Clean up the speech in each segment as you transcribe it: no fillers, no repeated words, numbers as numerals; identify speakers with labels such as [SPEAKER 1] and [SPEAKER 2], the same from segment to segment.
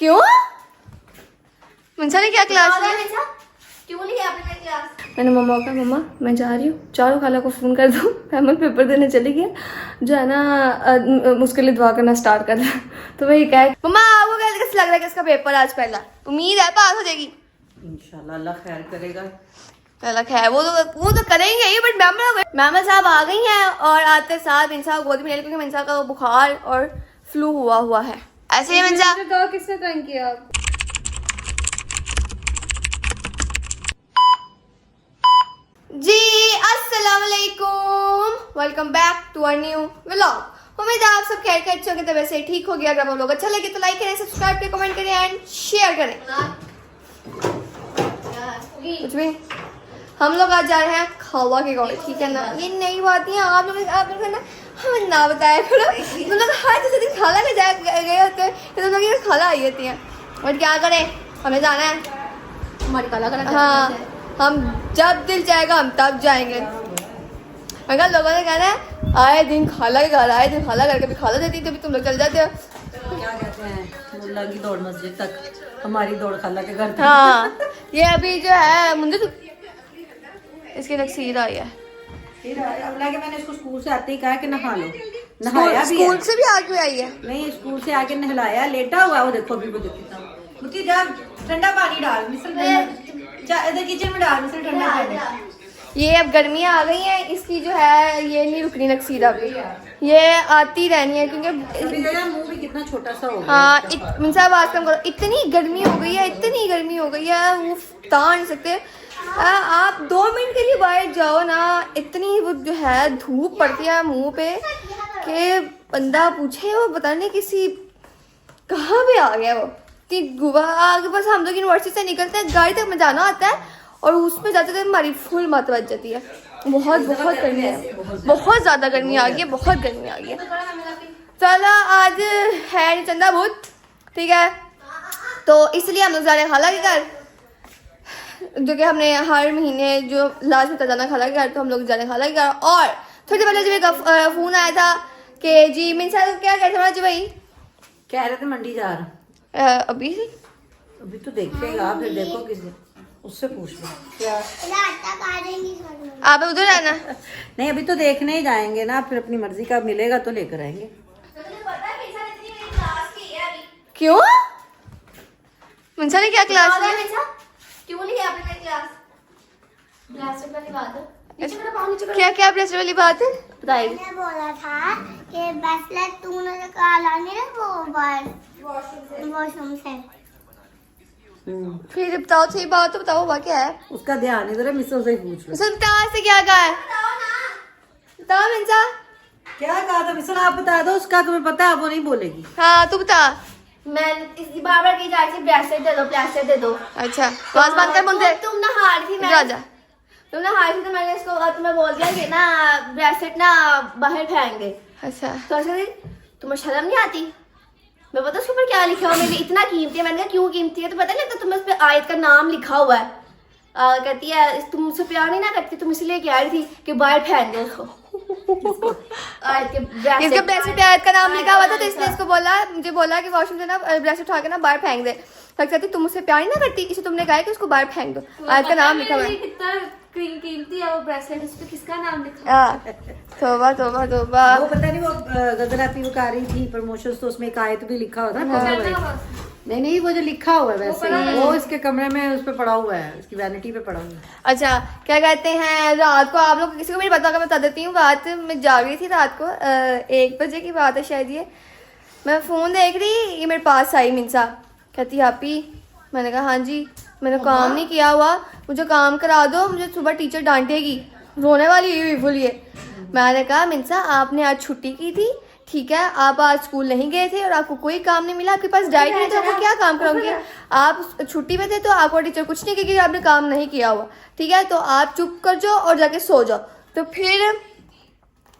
[SPEAKER 1] क्यों? मंसा ने क्या क्लास लिया?
[SPEAKER 2] क्यों लिया आपने क्लास?
[SPEAKER 1] मैंने मम्मा को कहा मम्मा मैं जा रही हूँ, चारों खाला को फ़ोन कर दो, अहमद पेपर देने चली गया, जो है ना उसके लिए दुआ करना स्टार्ट कर दिया। तो वही कहा मम्मा आपको कैसे लग रहा है कि इसका पेपर आज पहला, उम्मीद है पास हो जाएगी
[SPEAKER 3] इंशाल्लाह, अल्लाह खैर करेगा।
[SPEAKER 1] पहला खैर वो तो करेंगे ही, बट मैम साहब आ गई हैं और आते साथ इंसा को गोदी में ले ली, क्योंकि इंसा का बुखार और फ्लू हुआ है। ऐसे ही इंसा
[SPEAKER 2] किसने तंग किया?
[SPEAKER 1] जी अस्सलाम वालेकुम, welcome back to our new vlog. उम्मीद है आप सब खैर खैरियत से होंगे, तबीयत से ठीक हो गया। अगर आप लोग अच्छा लगे तो लाइक करें, सब्सक्राइब करें, कमेंट करें एंड शेयर करें। कुछ भी हम लोग आज जा रहे हैं खाला के गाँव, ठीक है ना। ये नई बात है, आप लोग है ना हमें ना बताया करो। तुम लोग हर दूसरे दिन खाला के गए होते हैं, तुम लोग ये खाला आई होती हैं। और क्या करें, हमें जाना है
[SPEAKER 2] हमारी खाला का
[SPEAKER 1] हाँ, हम जब दिल चाहेगा हम तब जाएंगे। मगर लोगों ने कहना है आए दिन खाला के घर, आए दिन खाला घर, कभी खाला देती तभी तुम लोग चल जाते हो।
[SPEAKER 3] क्या कहते हैं, मुल्ला की दौड़ मस्जिद तक, हमारी दौड़ खाला के घर तक।
[SPEAKER 1] हाँ, ये अभी जो है मुझे तो इसकी तकसीर आई है।
[SPEAKER 3] अब लगे मैंने इसको स्कूल से आते ही कहा कि नहा लो, नहाया भी
[SPEAKER 1] स्कूल
[SPEAKER 3] है।
[SPEAKER 1] से भी आगे आई है।
[SPEAKER 3] नहीं, स्कूल से आके नहलाया, लेटा हुआ है वो, देखो अभी वो देखो। जा ठंडा पानी डाल, मिसल इधर किचन में डाल, मिसल ठंडा पानी।
[SPEAKER 1] ये अब गर्मियाँ आ गई हैं, इसकी जो है ये नहीं रुकनी नक्सीर, अभी ये आती रहनी है क्योंकि
[SPEAKER 3] मुंह भी कितना छोटा सा हो गया।
[SPEAKER 1] हाँ मिनसा बात कम करो, इतनी गर्मी हो गई है, इतनी गर्मी हो गई है, वो तान नहीं सकते। आप 2 मिनट के लिए बाहर जाओ ना, इतनी वो जो है धूप पड़ती है मुंह पे कि बंदा पूछे वो पता नहीं किसी कहाँ पे आ गया वो कि गुवा आगे। बस हम लोग यूनिवर्सिटी से निकलते हैं, गाड़ी तक में जाना होता है और उसमें जाते थे हमारी फुल मत बच जाती है। बहुत गर्मी है, बहुत ज़्यादा गर्मी आ गई है, बहुत गर्मी आ गई है। चलो आज है नहीं चंदा भूत, ठीक है, तो इसलिए हम लोग जा रहे हैं खाला के घर, जो कि हमने हर महीने जो लास्ट में जाना खाला के घर, तो हम लोग जा रहे हैं खाला के घर। और थोड़ी पहले जब एक फ़ोन आया था कि जी मिनसा क्या कहते हैं जी भाई,
[SPEAKER 3] कह रहे थे मंडी जा रहा।
[SPEAKER 1] अभी से
[SPEAKER 3] अभी तो देखेगा, फिर देखो किसी उससे पूछ लो क्या।
[SPEAKER 1] आप उधर आना।
[SPEAKER 3] नहीं, अभी तो देखने ही जाएंगे ना, फिर अपनी मर्जी का मिलेगा तो लेकर आएंगे।
[SPEAKER 1] क्यों? मिनसा ने क्या क्लास लिया?
[SPEAKER 2] क्यों लिया आपने क्लास? ब्लास्टर वाली बात है।
[SPEAKER 1] क्या ब्रेसलेट वाली बात है, बताइए।
[SPEAKER 4] मैंने बोला था कि ब्रेसलेट तूने निकाला नहीं वो वॉशरूम से।
[SPEAKER 1] फिर बताओ, सही बात तो बताओ, हुआ क्या है?
[SPEAKER 3] उसका ध्यान इधर है, मिसों से ही पूछ लो।
[SPEAKER 1] मिसल बता से क्या कहा है, बताओ मिनसा।
[SPEAKER 3] क्या कहा था मिसल, आप बता दो, उसका तुम्हें पता है, वो नहीं बोलेगी।
[SPEAKER 1] हाँ तू बता।
[SPEAKER 2] मैं इसकी बार की जा रही थी, ब्रेसलेट दे दो, ब्रेसलेट दे दो।
[SPEAKER 1] अच्छा आवाज बंद कर, बोलते
[SPEAKER 2] तुम ना हार थी, मैं
[SPEAKER 1] राजा
[SPEAKER 2] तुमने हार थी तो मैंने इसको तुम्हें बोल दिया कि ना ब्रेसलेट ना बाहर फेंक दे।
[SPEAKER 1] अच्छा
[SPEAKER 2] तो ऐसे तुम्हें शर्म नहीं आती? मैं पता उसके ऊपर क्या लिखा हुआ, मेरे इतना कीमती है। मैंने कहा क्यों कीमती है, तो पता नहीं लगता तुम्हें उस पर आयत का नाम लिखा हुआ है। कहती है तुम मुझसे प्यार नहीं ना करती, तुम इसलिए कह रही थी कि बाहर फेंक दो उसको। आयत के
[SPEAKER 1] इसका ब्रेसलेट आयत का नाम लिखा हुआ था, तो इसने इसको बोला, मुझे बोला कि वॉशरूम से ना ब्रेसलेट उठा के ना बाहर फेंक दे। कहती तुम मुझसे प्यार नहीं ना करती, इसे तुमने कहा कि उसको बाहर फेंक दो, आयत का नाम लिखा हुआ है।
[SPEAKER 2] कितना कीमती है वो ब्रेसलेट, उस पर किसका नाम लिखा है?
[SPEAKER 1] तौबा तौबा तौबा।
[SPEAKER 3] वो पता नहीं, वो गजराती वो कर रही थी प्रमोशन, तो उसमें एक आयत भी लिखा हुआ था। नहीं, वो जो लिखा हुआ है वैसे वो इसके कमरे में उस पे पड़ा हुआ है, उसकी वैनिटी पे पड़ा हुआ है।
[SPEAKER 1] अच्छा क्या कहते हैं, रात को आप लोग किसी को भी पता, मैं बता देती हूँ बात। मैं जाग रही थी रात को, 1 बजे की बात है शायद, ये मैं फ़ोन देख रही, ये मेरे पास आई मिनसा, कहती हैप्पी। मैंने कहा हाँ जी, मैंने काम नहीं किया हुआ, मुझे काम करा दो, मुझे सुबह टीचर डांटेगी, रोने वाली हुई बोलिए। मैंने कहा मिनसा आपने आज छुट्टी की थी, ठीक है, आप आज स्कूल नहीं गए थे और आपको कोई काम नहीं मिला, आपके पास डाइट नहीं, तो आपको क्या काम कराऊंगी? आप छुट्टी में थे तो आपको टीचर कुछ नहीं कहेगी, आपने काम नहीं किया हुआ, ठीक है, तो आप चुप कर जाओ और जाके सो जाओ। तो फिर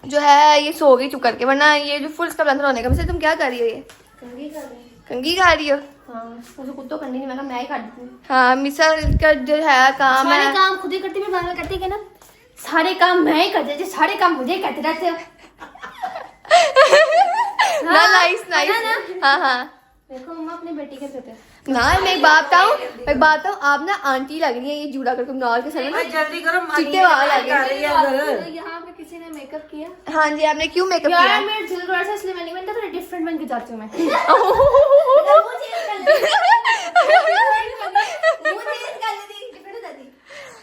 [SPEAKER 1] जो है ये सो गई चुप करके, वरना ये जो फुल इसका बंद होने का। वैसे तुम क्या कर रही हो? ये कंघी खा रही हो?
[SPEAKER 2] हाँ, मुझे खुद तो करनी नहीं, मैं कहा मैं ही कर देती हूँ।
[SPEAKER 1] हाँ मिसल का जो है काम
[SPEAKER 2] सारे
[SPEAKER 1] है,
[SPEAKER 2] काम खुद ही करती, मैं बाद में करती है ना, सारे काम मैं ही करती थी, सारे काम मुझे कहते रहते हो।
[SPEAKER 1] Nice nice. हाँ हाँ
[SPEAKER 2] देखो मम्मा अपनी बेटी के देते हैं।
[SPEAKER 1] ना मैं एक बात बताऊँ आप ना आंटी लग रही है ये जूड़ा करके नाल के सर में
[SPEAKER 3] जल्दी करो,
[SPEAKER 1] चिट्टे वाल आ गए।
[SPEAKER 2] तो यहाँ पे किसी ने मेकअप किया।
[SPEAKER 1] हाँ जी आपने क्यों मेकअप
[SPEAKER 2] यार
[SPEAKER 1] किया?
[SPEAKER 2] मेरे दिल थोड़ा सा इसलिए मैंने थोड़ा डिफरेंट बन के जाती हूँ मैं।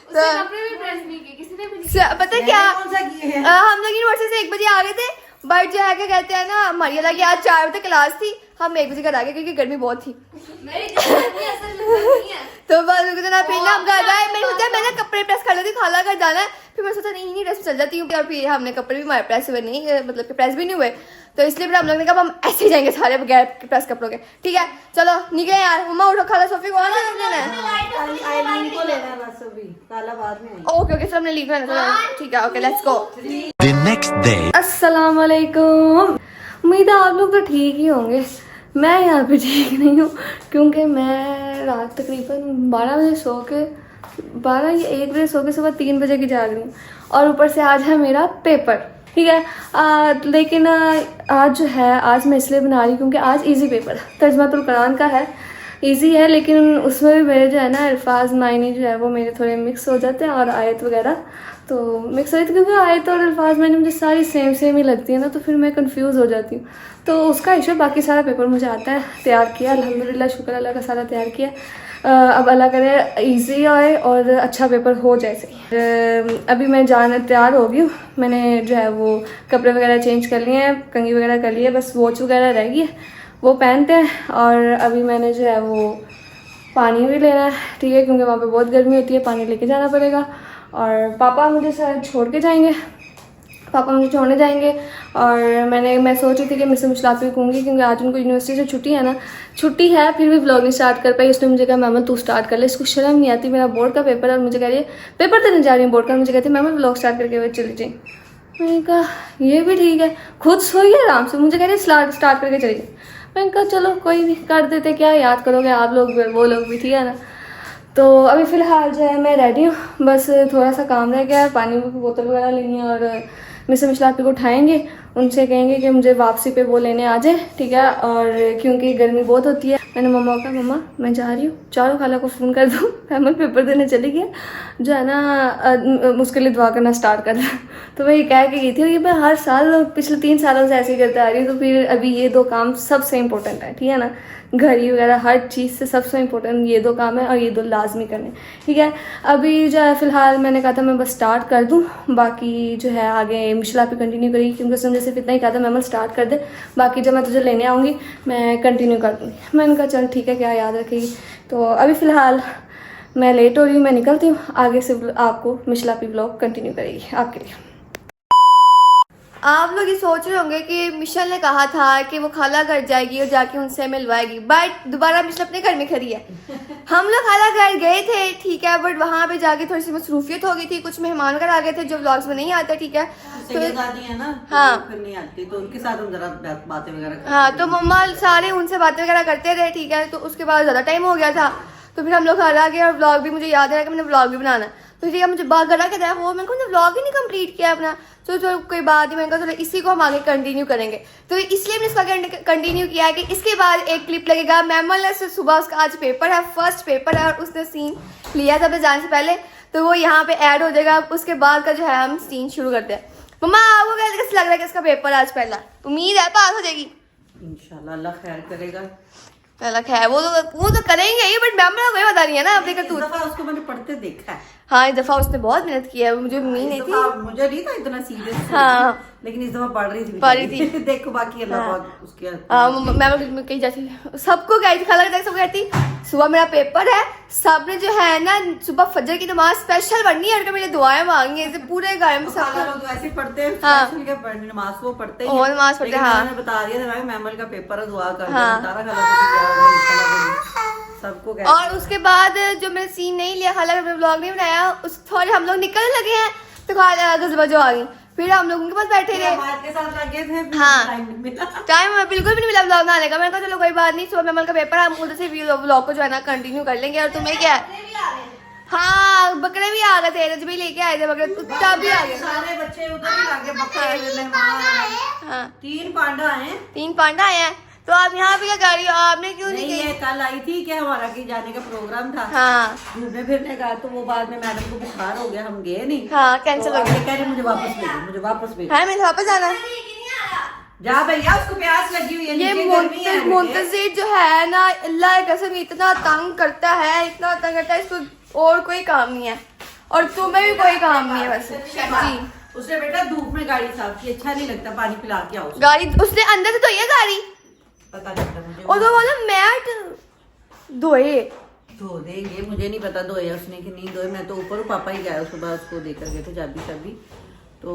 [SPEAKER 2] कपड़े भी प्रेस नहीं किए किसी ने भी नहीं।
[SPEAKER 1] पता है क्या
[SPEAKER 3] कौन सा किए हैं?
[SPEAKER 1] हम लोग यूनिवर्सिटी से 1 बजे आ गए थे बट जो है क्या कहते हैं ना हमारी हालांकि आज 4 बजे क्लास थी हम 1 बजे घर आ गए क्योंकि गर्मी बहुत थी। तो बस ना फिर ना हम घर आए मैंने सोचा मैं ना कपड़े प्रेस कर लेती खाला घर जाना है फिर मैंने सोचा नहीं ड्रेस में चल जाती हूँ और फिर हमने कपड़े भी हमारे प्रेस हुए नहीं मतलब कि प्रेस भी नहीं हुए तो इसलिए फिर हम लोग ने कहा हम ऐसे ही जाएंगे सारे बगैर प्रेस कपड़ों के। ठीक है चलो निकले यार मम्मा उठो खाला सोफी को आना है।
[SPEAKER 3] आईलाइन को लेना है बस अभी, काला बाद में।
[SPEAKER 1] ओके ओके सब हमने लीव में ठीक है okay let's go.
[SPEAKER 5] The next day.
[SPEAKER 1] अस्सलाम वालेकुम। उम्मीद है आप लोग तो ठीक ही होंगे मैं यहाँ पे ठीक नहीं हूँ क्योंकि मैं रात तकरीबन 12 बजे सो के 12 या 1 बजे सो के सुबह 3 बजे की जाग रही हूँ और ऊपर से आज है मेरा पेपर। ठीक है लेकिन आज जो है आज मैं इसलिए बना रही हूँ क्योंकि आज इजी पेपर तर्जमातुल कुरान का है। इजी है लेकिन उसमें भी मेरे जो है ना अल्फाज मायने जो है वो मेरे थोड़े मिक्स हो जाते हैं और आयत वगैरह तो मिक्स हो जाती है क्योंकि आयत और अल्फाज मायने मुझे सारी सेम ही लगती है ना तो फिर मैं कंफ्यूज हो जाती हूँ तो उसका इशू बाकी सारा पेपर मुझे आता है तैयार किया अल्हम्दुलिल्लाह शुक्र अल्लाह का सारा तैयार किया। अब अल्लाह करे इजी आए और अच्छा पेपर हो जाए सही। अभी मैं जाना तैयार हो गई हूँ मैंने जो है वो कपड़े वगैरह चेंज कर लिए हैं कंघी वगैरह कर ली है बस वॉच वगैरह रह गई है वो पहनते हैं और अभी मैंने जो है वो पानी भी लेना है। ठीक है क्योंकि वहाँ पे बहुत गर्मी होती है पानी लेके जाना पड़ेगा और पापा मुझे शायद छोड़ के जाएंगे पापा मुझे छोड़ने जाएंगे और मैं सोच रही थी कि मैं से मुशलाफी कहूँगी क्योंकि आज उनको यूनिवर्सिटी से छुट्टी है ना छुट्टी है फिर भी व्लॉग नहीं स्टार्ट कर पाई। उसने मुझे कहा मैम तू स्टार्ट कर ले इसको शर्म नहीं आती मेरा बोर्ड का पेपर है और मुझे कह रही है पेपर देने जा रही हूँ बोर्ड का मुझे कहती है मैम व्लॉग स्टार्ट करके वे चली जाए। मैंने कहा ये भी ठीक है खुद सोई है आराम से मुझे कह रही है स्टार्ट करके चली जाए। मैंने कहा चलो कोई नहीं कर देते क्या याद करोगे आप लोग वो लोग भी ठीक है ना। तो अभी फ़िलहाल जो है मैं रेडी हूँ बस थोड़ा सा काम रह गया है पानी की बोतल वगैरह लेनी है और मिस मुशलाफी को उठाएंगे उनसे कहेंगे कि मुझे वापसी पे वो लेने आ जाए। ठीक है और क्योंकि गर्मी बहुत होती है मैंने मम्मा को कहा मम्मा मैं जा रही हूँ चारों खाला को फ़ोन कर दूँ फैमल पेपर देने चली गया जो है ना उसके लिए दुआ करना स्टार्ट कर दिया। तो मैं ये कह के गई थी और ये मैं हर साल पिछले 3 सालों से ऐसे ही करते आ रही हूँ तो फिर अभी ये 2 काम सबसे इम्पोर्टेंट है ठीक है ना घड़ी वगैरह हर चीज़ से सबसे इम्पोर्टेंट ये 2 काम है और ये 2 लाजमी करने। ठीक है अभी जो है फ़िलहाल मैंने कहा था मैं बस स्टार्ट कर दूँ बाकी जो है आगे मुशलाफी कंटिन्यू करेगी क्योंकि उसने मुझे सिर्फ इतना ही कहा था मैं स्टार्ट कर दे बाकी जब मैं तुझे लेने आऊँगी मैं कंटिन्यू कर दूँगी। मैंने कहा चल ठीक है क्या याद रखेगी। तो अभी फ़िलहाल मैं लेट हो रही हूँ मैं निकलती हूँ आगे से आपको मुशलाफी व्लॉग कंटिन्यू करेगी आपके लिए। आप लोग ये सोच रहे होंगे कि मिशेल ने कहा था कि वो खाला घर जाएगी और जाके उनसे मिलवाएगी बट दोबारा मिशेल अपने घर में खड़ी है। हम लोग खाला घर गए थे ठीक है बट वहाँ पे जाके थोड़ी सी मसरूफियत हो गई थी कुछ मेहमान घर आ गए थे जो व्लॉग्स में नहीं आते। ठीक है तो
[SPEAKER 3] है ना
[SPEAKER 1] हाँ
[SPEAKER 3] फिर नहीं आती तो उनके साथ हम जरा बातें वगैरह
[SPEAKER 1] हाँ तो मम्मा सारे उनसे बातें वगैरह करते रहे। ठीक है तो उसके बाद ज़्यादा टाइम हो गया था तो फिर हम लोग घर आ गए और व्लॉग भी मुझे याद है कि मैंने व्लॉग भी बनाना है तो ठीक है मुझे बात करा के वो मैंने कहा व्लॉग ही नहीं कंप्लीट किया अपना तो कोई बात नहीं मैंने कहा इसी को हम आगे कंटिन्यू करेंगे तो इसलिए मैंने इसका कंटिन्यू किया है कि इसके बाद एक क्लिप लगेगा। मैमल ने सुबह उसका आज पेपर है फर्स्ट पेपर है और उसने सीन लिया था अपने जाने से पहले तो वो यहाँ पे ऐड हो जाएगा उसके बाद का जो है हम सीन शुरू करते हैं। मम्मा आपको कैसे लग रहा है कि इसका पेपर आज पहला उम्मीद है पास हो जाएगी
[SPEAKER 3] इंशाल्लाह अल्लाह खैर करेगा।
[SPEAKER 1] पहला खैर वो तो करेंगे ही बट मैम ने कोई बता रही है ना अपने करतूत
[SPEAKER 3] उसको मैंने पढ़ते देखा है
[SPEAKER 1] हाँ इस दफा उसने बहुत मेहनत की है मुझे उम्मीद नहीं थी
[SPEAKER 3] मुझे नहीं था इतना सीरियस
[SPEAKER 1] हाँ
[SPEAKER 3] लेकिन इस दफा पढ़ रही थी देखो बाकी अल्लाह पाक उसके
[SPEAKER 1] मैं कहीं जाती सबको कहती खाला सबको कहती सुबह मेरा पेपर है सबने जो है ना सुबह फजर की नमाज स्पेशल पढ़नी है और मेरी दुआएं मांगी ऐसे पूरे घर में सब
[SPEAKER 3] लोग ऐसे पढ़ते हैं
[SPEAKER 1] हाँ
[SPEAKER 3] क्या पढ़ने नमाज वो पढ़ते हैं
[SPEAKER 1] और नमाज पढ़ते हैं हाँ
[SPEAKER 3] मैंने बता दिया था मैमल का पेपर है दुआ कर
[SPEAKER 1] हाँ।
[SPEAKER 3] तारा खाला सबको
[SPEAKER 1] और उसके बाद जो मैंने सीन नहीं लिया खाला ब्लॉग नहीं बनाया उस थोड़े हम लोग निकलने लगे हैं तो खाला गजबा जो आ गई फिर हम लोग उनके पास बैठे थे हाँ टाइम बिल्कुल भी नहीं मिला ब्लॉग बनाने का। मैंने कहा चलो कोई बात नहीं सुबह मैमल का पेपर हम उधर से ब्लॉग को जो है ना कंटिन्यू कर लेंगे। और तुम्हें क्या है हाँ बकरे भी आ गए थे रज भी लेके आए थे बकरे कुत्ता भी आ गए
[SPEAKER 3] सारे बच्चे उधर ही आ गए बकरे हाँ 3 पांडा आए
[SPEAKER 1] 3 पांडा आए हैं तो आप यहाँ पे क्या कर रही हो? आपने क्यों नहीं
[SPEAKER 3] नहीं,
[SPEAKER 1] गई?
[SPEAKER 3] ये कल आई थी कि हमारा कहीं जाने का प्रोग्राम था,
[SPEAKER 1] हाँ
[SPEAKER 3] घूमने फिरने का, तो वो बाद में मैडम को बुखार हो गया, हम गए नहीं।
[SPEAKER 1] हाँ कैंसिल
[SPEAKER 3] तो
[SPEAKER 1] हो
[SPEAKER 3] अब
[SPEAKER 1] गया।
[SPEAKER 3] ये कह रही मुझे वापस भेजो, मुझे वापस भेजो।
[SPEAKER 1] है मुझे वापस जाना है।
[SPEAKER 3] जा भैया, उसको प्यास लगी हुई है,
[SPEAKER 1] ये
[SPEAKER 3] नीचे गर्मी है।
[SPEAKER 1] मुंतजिर जो है ना, अल्लाह की कसम इतना तंग करता है, इतना तंग करता है, इसको और कोई काम नहीं है और तुम्हें भी कोई काम नहीं है वैसे। जी
[SPEAKER 3] उसने बेटा धूप में गाड़ी साफ की, अच्छा नहीं लगता, पानी पिला के आओ।
[SPEAKER 1] गाड़ी उसने अंदर से धोई है गाड़ी,
[SPEAKER 3] पता लगता मुझे,
[SPEAKER 1] और तो बोला मैट धोए।
[SPEAKER 3] धो देंगे, मुझे नहीं पता धोया उसने कि नहीं धोए। मैं तो ऊपर पापा ही गया सुबह, उसको देकर गए थे चाबी, तो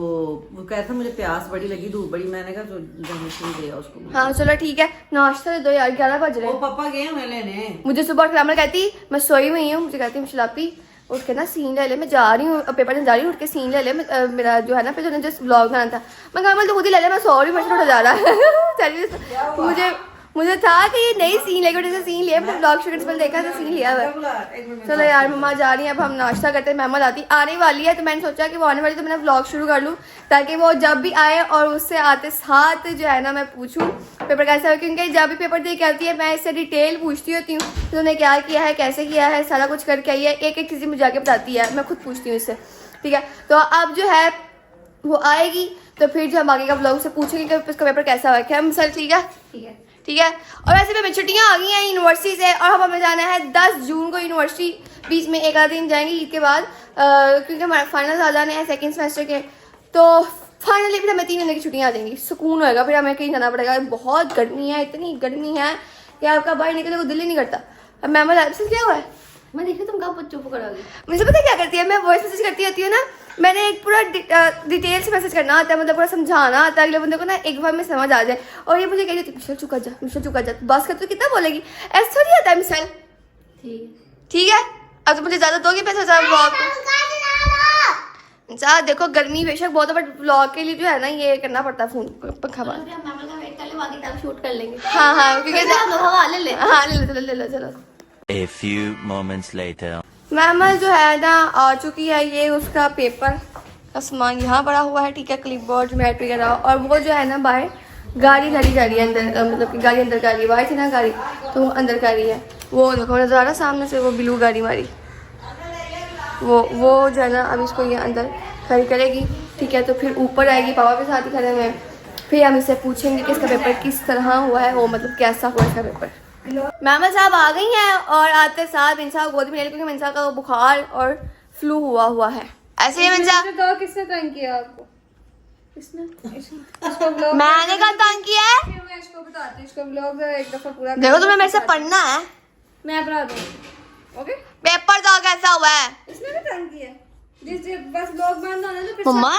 [SPEAKER 3] वो कहता मुझे प्यास बड़ी लगी, धूप बड़ी, मैंने कहा तो जाने से ही दिया उसको।
[SPEAKER 1] हाँ चलो ठीक है, नाश्ता दे दो यार, 11 बज रहे
[SPEAKER 3] वो
[SPEAKER 1] हैं।
[SPEAKER 3] पापा गए हुए लेने।
[SPEAKER 1] मुझे सुबह उठ कहती मैं सोई हुई हूँ, मुझे कहती मुशलापी उठ के ना सीन ले ले, मैं जा रही हूँ पेपर देने जा रही हूँ, उठ के सीन ले ले, मेरा जो है ना फिर जस्ट व्लॉग बनाना था। मैं कहा तो खुद ही ले ले, मैं सॉरी मुझे उठा जा रहा है। मुझे था कि ये नई सीन लेके जैसे सीन लिया, मैंने व्लॉग शूट पहले देखा था, सीन लिया हुआ। चलो यार मम्मा जा रही है, अब हम नाश्ता करते हैं, मेहमान आने वाली है, तो मैंने सोचा कि वो आने वाली तो मैंने व्लॉग शुरू कर लूँ ताकि वो जब भी आए और उससे आते साथ जो है ना मैं पूछूं पेपर कैसा है, क्योंकि जब भी पेपर दे के आती है मैं इससे डिटेल पूछती होती हूँ तो उन्होंने क्या किया है, कैसे किया है, सारा कुछ करके आई है, एक एक चीज़ मुझे जाके बताती है, मैं खुद पूछती हूँ इससे। ठीक है, तो अब जो है वो आएगी तो फिर जो हम आगे का व्लॉग से पूछेंगे कि उसका पेपर कैसा हुआ। क्या सर ठीक है? ठीक है। और वैसे भी छुट्टियां आ गई हैं यूनिवर्सिटी से और अब हमें जाना है 10 जून को यूनिवर्सिटी, बीच में एक आध दिन जाएंगे ईद के बाद, क्योंकि हमारे फाइनल आ जाने हैं सेकंड सेमेस्टर के, तो फाइनली फिर हमें 3 महीने की छुट्टियां आ जाएंगी, सुकून होएगा, फिर हमें कहीं जाना पड़ेगा। बहुत गर्मी है, इतनी गर्मी है कि आपका बाहर निकलने को दिल ही नहीं करता। अब मैम आपसे क्या हुआ है?
[SPEAKER 2] मैं देखी तुम कब चुप करोगी।
[SPEAKER 1] मुझे पता क्या करती है, मैं वॉइस मैसेज करती रहती हूँ ना, मैंने एक पूरा डिटेल से मैसेज करना आता है, मतलब पूरा समझाना आता है अगले बंदे को ना, एक बार में समझ आ जाए। और ये मुझे कह रही थी मिशेल चुका जा, बस कर, तो कितना बोलेगी, ऐसा नहीं आता है मिशेल। ठीक है, अब तो मुझे ज़्यादा दोगे पैसा ब्लॉग जा, देखो गर्मी बेशक बहुत है बट ब्लॉग के लिए जो है ना ये करना पड़ता है, फोन पंखा बंद।
[SPEAKER 2] मैम का वेट कर ले, बाकी टाइम शूट कर लेंगे।
[SPEAKER 1] हाँ क्योंकि
[SPEAKER 2] हवा ले ले।
[SPEAKER 1] हाँ ले लो चलो।
[SPEAKER 5] A few moments later.
[SPEAKER 1] Mammal जो है ना आ चुकी है, ये उसका पेपर का सामान यहाँ पड़ा हुआ है, ठीक है, क्लिप बोर्ड मैट वगैरह, और वो जो है ना बाहर गाड़ी धरी जा रही है अंदर, मतलब कि गाड़ी अंदर कर रही है, बाहर थी ना गाड़ी तो वो अंदर कर रही है, वो देखो नज़ारा सामने से, वो ब्लू गाड़ी हमारी, वो जो है ना अब इसको ये अंदर खड़ी करेगी, ठीक है, तो फिर ऊपर आएगी, पापा के साथ ही खड़े हुए, फिर हम इससे पूछेंगे कि इसका पेपर किस तरह हुआ है, वो मतलब कैसा हुआ इसका पेपर। मैमा साहब आ गई हैं और आते साथ मिनसा गोद में ले, क्योंकि मिनसा का बुखार और फ्लू हुआ है। ऐसे ही मिनसा
[SPEAKER 6] तो किसने तंग किया आपको? किसने? इसको ब्लॉग
[SPEAKER 1] मैंने कहा तंग किया है,
[SPEAKER 6] मैं इसको बताती हूँ, इसको ब्लॉग एक दफा पूरा
[SPEAKER 1] देखो तुम्हें मेरे से पढ़ना है,
[SPEAKER 6] मैं पढ़ा दूँगी। ओके,
[SPEAKER 1] पेपर तो कैसा हुआ है।
[SPEAKER 6] इसने भी तंग किया जिस बस ब्लॉग बंद होना तो फिर
[SPEAKER 1] मम्मा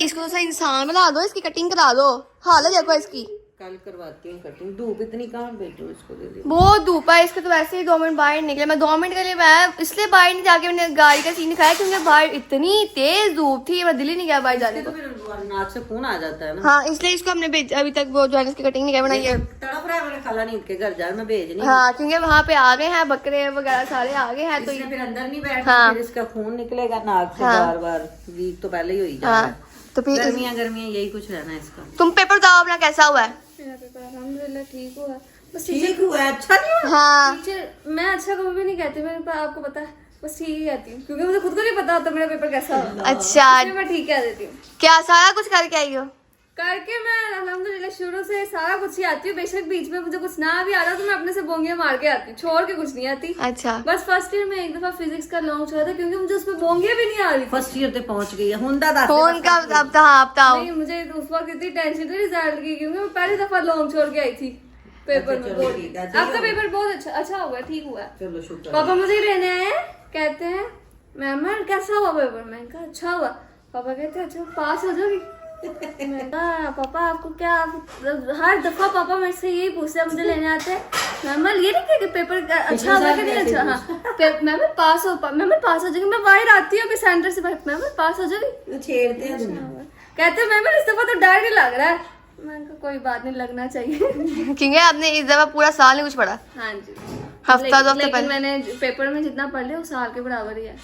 [SPEAKER 1] इसको तो इंसान बना दो, इसकी कटिंग करा दो, हालत देखो इसकी।
[SPEAKER 3] कल करवाती हूँ कटिंग, धूप इतनी कहाँ भेजो इसको, दे दे।
[SPEAKER 1] बहुत धूप है, इसके तो वैसे ही 2 मिनट बाहर निकले, मैं 2 मिनट के लिए मैं इसलिए बाहर नहीं जाके मैंने गाड़ी का सीन दिखाया क्योंकि बाहर इतनी तेज धूप थी, मैं दिल ही नहीं गया बाहर जाने को।
[SPEAKER 3] तो फिर नाक से खून आ जाता है ना।
[SPEAKER 1] हाँ इसलिए इसको हमने अभी तक वो जो है इसकी कटिंग नहीं किया, बनाई है।
[SPEAKER 3] तड़प रहा है, मैंने खाला नहीं के घर जाए, मैं भेज नहीं।
[SPEAKER 1] हाँ क्योंकि वहाँ पे आ गए हैं बकरे वगैरह सारे आ गए हैं, तो
[SPEAKER 3] इसने फिर अंदर नहीं बैठना,
[SPEAKER 1] हाँ।
[SPEAKER 3] फिर इसका खून निकलेगा नाक से
[SPEAKER 1] हाँ।
[SPEAKER 3] बार बार, वीक तो पहले ही हो ही जाता
[SPEAKER 1] हाँ
[SPEAKER 3] है।
[SPEAKER 1] तो फिर
[SPEAKER 3] गर्मियाँ यही कुछ रहना है इसका।
[SPEAKER 1] तुम पेपर बताओ अपना कैसा हुआ है।
[SPEAKER 6] मेरा पेपर अल्हम्दुलिल्लाह ठीक हुआ, बस
[SPEAKER 3] ठीक हुआ है, अच्छा नहीं हुआ।
[SPEAKER 1] हाँ
[SPEAKER 6] टीचर मैं अच्छा कभी भी नहीं कहती, मेरे पास आपको पता है, बस ठीक ही कहती हूँ क्योंकि मुझे खुद को नहीं पता होता मेरा पेपर कैसा होगा,
[SPEAKER 1] अच्छा,
[SPEAKER 6] इसलिए मैं ठीक कह देती हूँ।
[SPEAKER 1] क्या सारा कुछ करके आई हो?
[SPEAKER 6] करके मैं अल्हम्दुलिल्लाह शुरू से सारा कुछ ही आती हूँ, बेशक बीच में मुझे कुछ ना भी आ रहा तो मैं अपने से बोंगियां मार के आती हूँ, छोड़ के कुछ नहीं आती।
[SPEAKER 1] अच्छा
[SPEAKER 6] बस फर्स्ट ईयर में एक दफा फिजिक्स का लॉन्ग छोड़ा था क्योंकि मुझे उसमें बोंगियां भी नहीं आ रही थी।
[SPEAKER 3] फर्स्ट ईयर तक पहुंच गई है, हुंदा दास
[SPEAKER 1] फोन का अब तो हाँ बताओ।
[SPEAKER 6] नहीं मुझे उस वक्त इतनी टेंशन थी रिजल्ट की क्योंकि मैं पहली दफा लॉन्ग छोड़ के आई थी पेपर में।
[SPEAKER 3] चलो ठीक है,
[SPEAKER 6] आपका पेपर बहुत अच्छा हुआ, ठीक हुआ।
[SPEAKER 3] चलो शुक्र।
[SPEAKER 6] पापा मुझे लेने आए हैं, कहते हैं मैम कैसा हुआ पेपर, मैंने कहा अच्छा हुआ। पापा कहते हैं अच्छा पास हो जाओगी। मैं कहा पापा आपको क्या, हर दफा पापा मेरे से यही पूछते हैं, मुझे लेने आते हैं मैम ये नहीं कि पेपर अच्छा होगा कि नहीं अच्छा। हाँ मैम पास हो जाएगी, मैं बाहर आती हूँ सेंटर से, मैम पास हो जाएगी,
[SPEAKER 3] छेड़ते हैं तुम्हें।
[SPEAKER 6] कहते हैं मैम इस दफा तो डर नहीं लग रहा है। मैंने कहा कोई बात नहीं लगना चाहिए।
[SPEAKER 1] क्योंकि आपने इस दफा पूरा साल नहीं कुछ पढ़ा।
[SPEAKER 6] हाँ जी
[SPEAKER 1] हफ्ता दो हफ्ते
[SPEAKER 6] लेकिन
[SPEAKER 1] पहले
[SPEAKER 6] मैंने पेपर में जितना पढ़ लिया वो साल के बराबर ही है।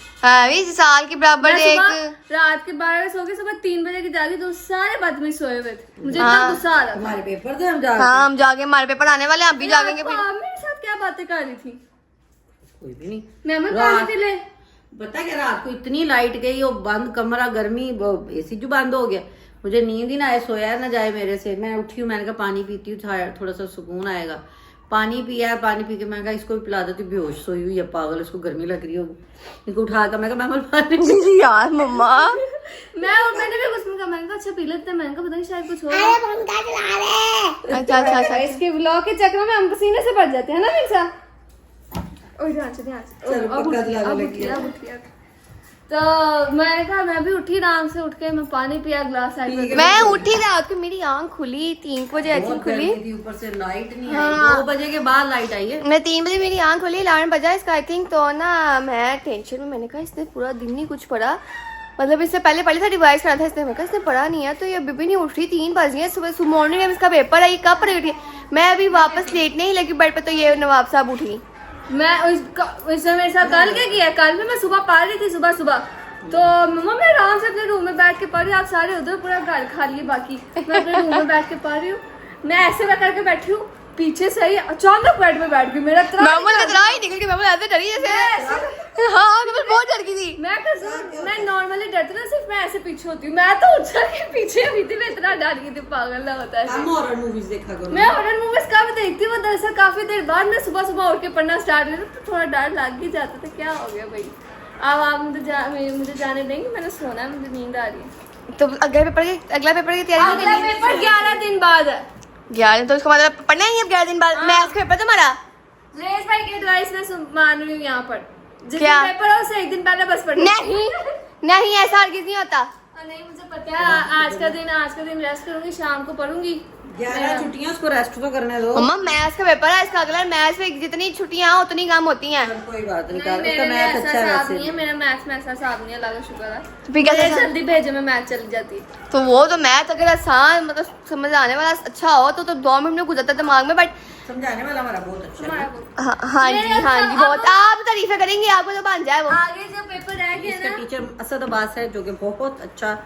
[SPEAKER 1] भी साल के बराबर
[SPEAKER 6] मैं
[SPEAKER 1] एक
[SPEAKER 6] सुबह रात के 12 बजे सो के सुबह 3 बजे की जागी तो सारे बदतमीज सोए हुए थे। मुझे इतना गुस्सा आ रहा था।
[SPEAKER 3] हमारे पेपर थे हम जा
[SPEAKER 1] हाँ हम जागे, हमारे पेपर आने वाले हैं, हम भी जागेंगे फिर।
[SPEAKER 6] आप मेरे साथ क्या बातें कर रही थी?
[SPEAKER 3] कोई भी नहीं।
[SPEAKER 6] मैं
[SPEAKER 3] रात-
[SPEAKER 6] पानी ले
[SPEAKER 3] पता क्या रात को इतनी लाइट गई वो बंद कमरा गर्मी एसी जो बंद हो गया, मुझे नींद ही ना आए, सोया ना जाए मेरे से। मैं उठी हूँ, मैंने कहा पानी पीती हूँ थोड़ा सा सुकून आएगा। पानी पिया, पानी पी के मैं कहा इसको भी पिला देती, बेहोश सोई हुई है पागल, इसको गर्मी लग रही होगी। इनको उठा कर मैं कहा मैं पानी
[SPEAKER 1] यार मम्मा
[SPEAKER 6] मैंने भी कुछ नहीं कहा। मैंने कहा अच्छा पी लेते हैं। मैंने कहा पता नहीं शायद कुछ हो
[SPEAKER 4] अरे पंखा चला रहे।
[SPEAKER 1] अच्छा अच्छा अच्छा
[SPEAKER 6] इसके ब्लॉग के चक्कर में हम पसीने से बढ़ जाते हैं ना मिर्चा। ओए ध्यान से
[SPEAKER 3] चलो, पक्का दिलाने लगी है।
[SPEAKER 6] तो मैंने कहा मैं भी उठी आराम से, उठ के मैं पानी पिया ग्लास साइड में।
[SPEAKER 1] मैं उठी रात को, मेरी आंख खुली 3 बजे ऐसी
[SPEAKER 3] बहुत
[SPEAKER 1] खुली।
[SPEAKER 3] गर्मी थी, ऊपर से लाइट नहीं आई। 2 बजे के बाद लाइट आई है।
[SPEAKER 1] मैं 3 बजे मेरी आंख खुली, अलार्म बजा इसका आई थिंक। तो ना मैं टेंशन में, मैंने कहा इसने पूरा दिन नहीं कुछ पढ़ा, मतलब इससे पहले पहले था रिवाइज करना था इसने। मैं कहा इसने पढ़ा नहीं है, तो ये अभी भी नहीं उठ रही। 3 बज गए, सुबह मॉर्निंग में इसका पेपर है, ये कब पढ़ उठी? मैं अभी वापस लेटने ही लगी बेड पे, तो ये नवाब साहब उठी।
[SPEAKER 6] मैं उसने मेरे साथ कल क्या किया, कल भी मैं सुबह पढ़ रही थी सुबह तो मम्मा मैं आराम से अपने रूम में बैठ के पढ़ रही हूँ, आप सारे उधर पूरा घर खाली है, बाकी मैं अपने रूम में बैठ के पढ़ रही हूँ। मैं ऐसे करके बैठी हूँ, पीछे से ही अचानक बेड में बैठ गई। मेरा
[SPEAKER 1] मामूल का तरह ही निकल के मामूल ऐसे डरी जैसे। हाँ मामूल बहुत डर गई थी।
[SPEAKER 6] मैं नॉर्मली डरती ना, सिर्फ मैं ऐसे पीछे होती हूँ। मैं तो उछल के पीछे हुई थी, मैं इतना डर गई थी, पागल ना होता है।
[SPEAKER 3] हम हॉरर मूवीज देखा करो।
[SPEAKER 6] मैं हॉरर मूवीज काफी देखती हूँ, दरअसल काफी देर बाद मैं सुबह उठ के पढ़ना स्टार्ट किया तो थोड़ा डर लग ही जाता था। क्या हो गया भाई, अब आप मुझे जाने देंगे, मैंने सोना है, मुझे नींद आ रही है।
[SPEAKER 1] तो अगला पेपर की तैयारी
[SPEAKER 6] अगला पेपर 11 दिन बाद है।
[SPEAKER 1] 11 दिन, तो इसका मतलब पढ़ना ही है 11 दिन बाद। मैथ्स का पेपर तुम्हारा?
[SPEAKER 6] रेस भाई की एडवाइस मैं मान रही हूँ यहाँ पर, जिस
[SPEAKER 1] क्या?
[SPEAKER 6] पेपर हो उससे 1 दिन पहले बस पढ़ना।
[SPEAKER 1] नहीं ऐसा हरगिज नहीं होता।
[SPEAKER 6] नहीं मुझे पता है, आज का दिन रेस्ट करूंगी, शाम को पढ़ूंगी।
[SPEAKER 3] 11 छुट्टियां, उसको रेस्ट तो करने दो।
[SPEAKER 1] मम्मा मैथ्स का पेपर है इसका अगला, मैथ्स में जितनी छुट्टियां हो उतनी कम होती हैं।
[SPEAKER 3] कोई बात नहीं,
[SPEAKER 6] नहीं,
[SPEAKER 3] उसका
[SPEAKER 6] मेरे में
[SPEAKER 3] मैथ
[SPEAKER 6] ऐसा
[SPEAKER 3] अच्छा है
[SPEAKER 6] हिसाब
[SPEAKER 3] वैसे।
[SPEAKER 6] नहीं है, मेरा मैथ्स में ऐसा हिसाब नहीं है, अल्लाह का शुक्र है।
[SPEAKER 1] तो फिर कैसे?
[SPEAKER 6] मेरे जल्दी भेजे में मैथ चली जाती है।
[SPEAKER 1] तो वो तो मैथ अगर आसान मतलब समझ आने वाला अच्छा हो तो 2 मिनट में गुजरता दिमाग में, बट
[SPEAKER 3] समझाने वाला हमारा बहुत अच्छा है।
[SPEAKER 6] हमारा वो-
[SPEAKER 1] हाँ जी बहुत। आप तारीफें करेंगे, आपको तो बन जाए वो।
[SPEAKER 6] आगे जब पेपर रह गया
[SPEAKER 3] इसका
[SPEAKER 6] ना,
[SPEAKER 3] टीचर असद अब्बास है, जो कि बहुत अच्छा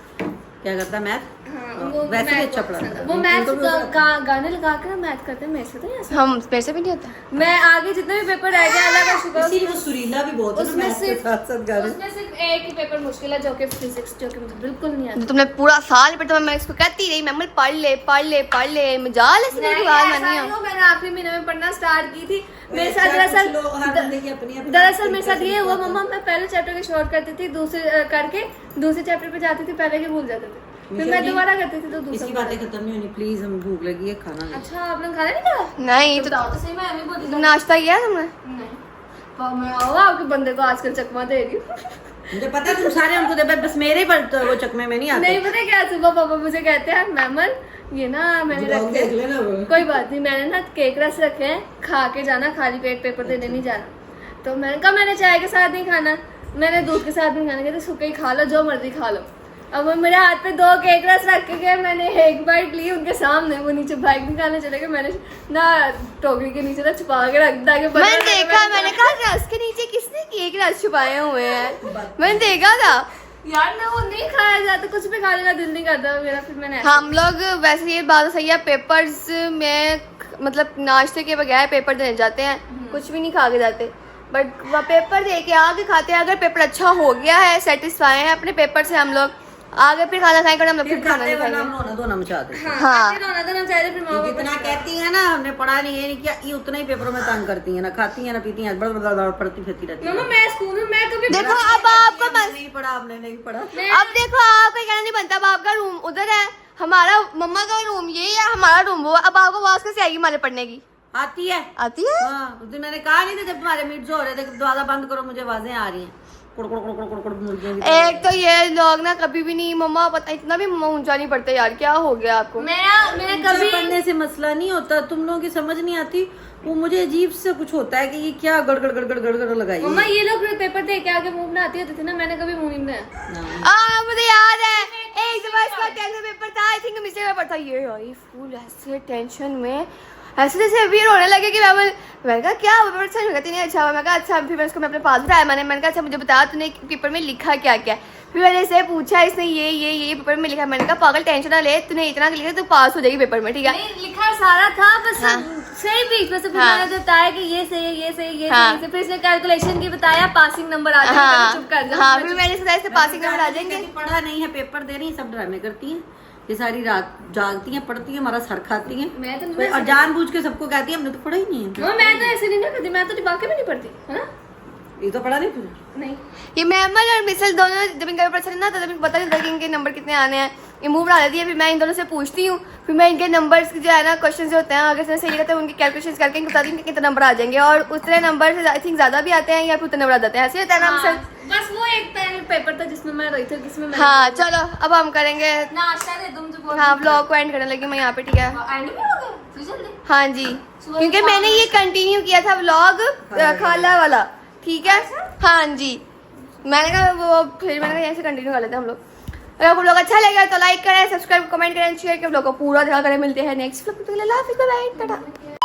[SPEAKER 3] क्या करता है मैथ।
[SPEAKER 6] हाँ, वो
[SPEAKER 3] वैसे भी
[SPEAKER 6] मैथ
[SPEAKER 3] अच्छा
[SPEAKER 6] बहुत
[SPEAKER 3] पढ़ाता
[SPEAKER 6] पसंद है।
[SPEAKER 3] है।
[SPEAKER 6] वो मैथ गाने लगा कर मैथ करते हैं, मेरे से तो नहीं ऐसा।
[SPEAKER 1] हम मेरे से भी नहीं होता।
[SPEAKER 6] मैं आगे जितने भी पेपर रह गया अल्लाह का शुक्र,
[SPEAKER 3] इसी वो सुरीला भी बहुत है ना,
[SPEAKER 6] उसमें
[SPEAKER 3] मैथ के
[SPEAKER 6] सिर्फ
[SPEAKER 3] साथ साथ गाने।
[SPEAKER 6] उसमें सिर्फ एक ही पेपर मुश्किल है जो कि फिजिक्स, जो कि मुझे बिल्कुल नहीं आता।
[SPEAKER 1] तो तुमने पूरा साल पर मैं इसको कहती रही मैम पढ़ ले मजाल है
[SPEAKER 6] नहीं,
[SPEAKER 1] की बात
[SPEAKER 6] ऐसा
[SPEAKER 1] मानी
[SPEAKER 6] नहीं
[SPEAKER 1] हो।
[SPEAKER 6] हो, मैंने आखिरी महीने में पढ़ना स्टार्ट की थी। मेरे साथ
[SPEAKER 3] ऐसा कुछ लोग हर बंदे की अपनी
[SPEAKER 6] दरअसल मेरे साथ ये हुआ मम्मा, मैं पहले चैप्टर के शॉर्ट करती थी, दूसरे चैप्टर पे जाती थी, पहले के भूल जाते थे, फिर मैं दोबारा करती थी तो दूसरा।
[SPEAKER 3] इसकी बातें खत्म नहीं होनी प्लीज, हम भूख लगी है, खाना नहीं।
[SPEAKER 6] अच्छा आप लोग खाना नहीं खाया?
[SPEAKER 1] नहीं
[SPEAKER 6] तो
[SPEAKER 1] तो
[SPEAKER 6] बताओ तो सही, मैं अभी बोली
[SPEAKER 1] नाश्ता किया तुमने?
[SPEAKER 6] नहीं। तो मैं आओ आपके बंदे को आजकल चकमा दे रही हूँ।
[SPEAKER 3] मुझे पता है तुम सारे हमको दे, बस मेरे ही पर तो वो चकमे में नहीं आते।
[SPEAKER 6] नहीं पता क्या, सुबह पापा मुझे कहते हैं मैमन ये ना मैंने
[SPEAKER 3] ब्लॉग
[SPEAKER 6] रखे
[SPEAKER 3] देख लेना वो।
[SPEAKER 6] कोई बात नहीं, मैंने ना केक रस रखे हैं, खा के जाना, खाली पेट पेपर देने नहीं जाना। तो मैंने कहा मैंने चाय के साथ नहीं खाना, मैंने दूध के साथ नहीं खाना, कहते सूखे ही खा लो, जो मर्जी खा लो। अब वो मेरे हाथ पे 2 केक रस रख के गए, मैंने एक बाइट ली उनके सामने, वो नीचे बाइक निकालने चले गए, मैंने ना टोकरी के नीचे ना छुपा के रख दिया।
[SPEAKER 1] मैंने देखा, मैंने कहा रस के नीचे किसने केक रस छुपाए हुए हैं, मैंने देखा था
[SPEAKER 6] यार ना वो नहीं खाया जाता, कुछ भी खाने का दिल नहीं करता मेरा, फिर मैंने
[SPEAKER 1] हम लोग वैसे ये बात सही है, पेपर्स में मतलब नाश्ते के बगैर पेपर देने जाते हैं, कुछ भी नहीं खा के जाते, बट वह पेपर दे के आगे खाते हैं। अगर पेपर अच्छा हो गया है, सेटिस्फाई है अपने पेपर से, हम लोग आगे फिर खाना खाएंगे, हम लोग फिर खाना नहीं खाएंगे।
[SPEAKER 3] रोना धोना मचाते हैं।
[SPEAKER 1] हाँ।
[SPEAKER 6] दोनों चाहिए, फिर माँ बाप
[SPEAKER 3] जितना कहती है ना हमने पढ़ा नहीं, ये नहीं किया, ये उतना ही पेपरों में तंग करती है ना, खाती है ना पीती है, बड़ा पढ़ती फिरती रहती है।
[SPEAKER 6] मम्मा मैं स्कूल में मैं कभी
[SPEAKER 1] देखो अब आपको
[SPEAKER 3] नहीं पढ़ा, आपने नहीं पढ़ा।
[SPEAKER 1] अब देखो आपका कहना नहीं बनता, अब आपका रूम उधर है, हमारा मम्मा का रूम यही है, हमारा रूम वो है। अब आपको आवाज कैसे आएगी हमारे पढ़ने की?
[SPEAKER 3] आती है।
[SPEAKER 1] आती है।
[SPEAKER 3] हाँ, उस दिन मैंने कहा नहीं था जब तुम्हारे मीट्स हो रहे थे, दरवाजा बंद करो, मुझे आवाजें आ रही हैं, कुड़ कुड़ कुड़ कुड़ कुड़ मुर्गियों की।
[SPEAKER 1] एक तो ये लोग ना कभी भी नहीं, मम्मा पता इतना भी मम्मा ऊंचा नहीं पड़ते यार, क्या हो गया आपको?
[SPEAKER 6] मैं कभी
[SPEAKER 3] पढ़ने से मसला नहीं होता, तुम लोगों की समझ नहीं आती, वो मुझे अजीब से कुछ होता है कि ये क्या गड़गड़ गड़गड़ गड़गड़ लगाई है।
[SPEAKER 6] मम्मा ये लोग पेपर दे के आगे मुंह बनाती होती थी ना, मैंने कभी मुंह नहीं बनाया।
[SPEAKER 1] मुझे याद है एक दफा इसका टेंशन पेपर था, आई थिंक मिस्टेक पेपर था, ये आई फुल ऐसे टेंशन में, ऐसे जैसे अभी रोने लगे कि मैंने कहा क्या पेपर अच्छा नहीं कहती नहीं अच्छा हुआ। मैं कहा अच्छा, फिर मैं उसको मैं अपने पास उठाया, मैंने कहा अच्छा मुझे बता तूने पेपर में लिखा क्या क्या। फिर मैंने इससे पूछा, इसने ये पेपर में लिखा। मैंने कहा पागल टेंशन ना ले, तूने इतना लिखा तो पास हो जाएगी पेपर में, ठीक है।
[SPEAKER 6] नहीं लिखा सारा था बस,
[SPEAKER 1] हाँ।
[SPEAKER 6] सही बीच में से फिर
[SPEAKER 1] हाँ।
[SPEAKER 6] मैंने बताया कि ये सही है, ये सही, ये
[SPEAKER 1] हाँ।
[SPEAKER 6] सही, फिर इसने कैलकुलेशन की बताया, पासिंग नंबर आ जाएगा,
[SPEAKER 1] हाँ
[SPEAKER 6] चुप कर जाओ।
[SPEAKER 1] हाँ, फिर मैंने सोचा इससे पासिंग नंबर आ जाएंगे।
[SPEAKER 3] पढ़ा नहीं है, पेपर दे रही है, सब ड्रामे करती हैं। ये सारी रात जागती हैं, पढ़ती हैं, हमारा सर खाती हैं।
[SPEAKER 6] मैं तो
[SPEAKER 3] और जानबूझ के सबको कहती है हमने तो पढ़ा ही नहीं है।
[SPEAKER 6] मैं तो ऐसे नहीं ना करती, मैं तो वाकई में नहीं पढ़ती, है ना?
[SPEAKER 3] ये तो पढ़ा नहीं तूने।
[SPEAKER 6] नहीं
[SPEAKER 1] ये मैमल और मिसल दोनों जब इनका पेपर चले ना तो जब इनको पता नहीं था कि इनके नंबर कितने आने हैं, ये मुंह बना देती है। फिर मैं इन दोनों से पूछती हूँ, फिर मैं इनके नंबर्स जो है ना क्वेश्चन जो होते हैं अगर से सही रहता है उनके कैलकुलेशन करके इनको बताती हूँ कि कितने नंबर आ जाएंगे, और उतने नंबर से आई थिंक ज्यादा भी आते हैं या फिर उतने नंबर आ जाते हैं, ऐसे होता है ना मिसल।
[SPEAKER 6] बस वो एक पेपर था जिसमें मैं रही थी, जिसमें मैं
[SPEAKER 1] हाँ चलो अब हम करेंगे,
[SPEAKER 6] नाश्ता दे दूं मुझे।
[SPEAKER 1] हाँ व्लॉग को एंड करने लगी मैं यहाँ पे, ठीक है।
[SPEAKER 6] एंड में हो गया तू जल्दी।
[SPEAKER 1] हाँ जी, क्योंकि मैंने ये कंटिन्यू किया था व्लॉग खाला वाला, ठीक है। हाँ जी, मैंने कहा वो फिर मैंने कहा ऐसे कंटिन्यू कर लेते हैं हम लोग। अगर आपको व्लॉग अच्छा लगा तो लाइक करें, सब्सक्राइब, कमेंट करें, शेयर करें, व्लॉग को पूरा देखा करें। मिलते हैं next vlog, bye bye, Tata.